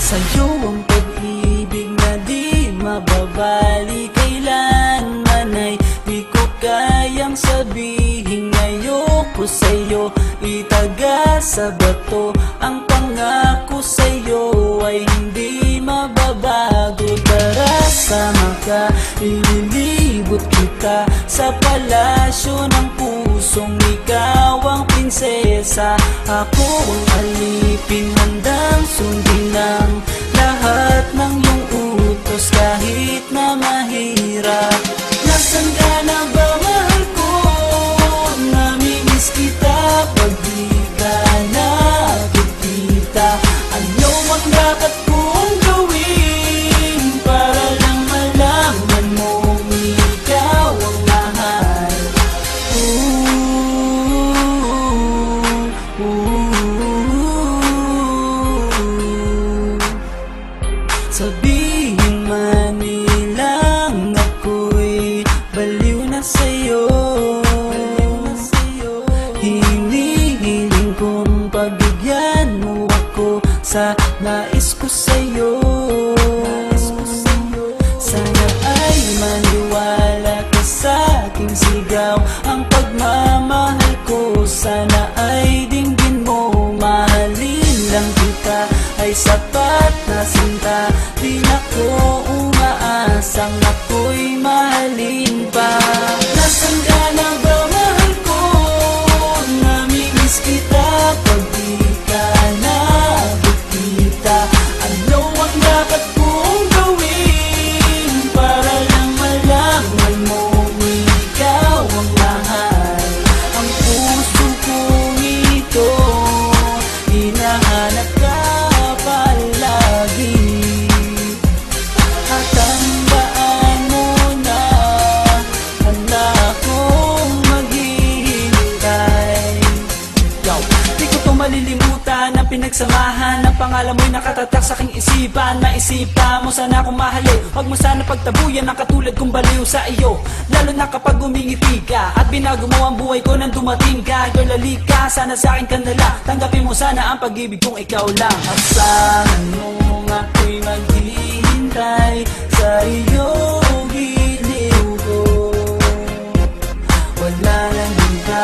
Sa'yo ang pag-ibig na di mababali, kailanman ay di ko kayang sabihin. Ayoko sa'yo itaga sa bato, ang pangako sa'yo ay hindi mababago. Tara sama ka, ililibot kita sa palasyo ng pusong ikaw ang prinsesa. Ako ang alipin, handang sundin ang lahat ng iyong utos kahit na mahirap. Nasaan ka na ba, mahal ko? Namimiss kita pag di ka nakikita. Ano ang dapat kong gawin para lang malaman mong ikaw ang mahal? Sabihin man nilang ako'y baliw na sa'yo, hinihiling kong pagbigyan mo ako sa nais ko sa'yo. Sana ay maniwala ka sa aking sigaw, ang pagmamahal ko sana ay dinggin mo. Mahalin lang kita ay sapat na sinta, di na ko umaasang ako'y mahalin pa. Nasaan ka na ba, mahal ko? Namimiss kita pag di ka nakikita. Ano ang dapat kong gawin para lang malaman mo ikaw ang mahal? Ang puso kong ito hinahanap ka palagi, at tandaan mo na handa akong maghihintay. Di ko to malilimutan ang pinagsamahan, ang pangalan mo'y nakatatak sa aking isipan. Maisipan mo sana akong mahalin, huwag mo sana pagtabuyan ang katulad kong baliw sa iyo. Lalo na kapag umingiti ka at binago mo ang buhay ko nang dumating ka. Girl, halika, sana sa akin ka nala, tanggapin mo sana ang pag-ibig kong ikaw lang. Asahan mo ako'y maghihintay sa iyong giliw ko, wala nang hintay.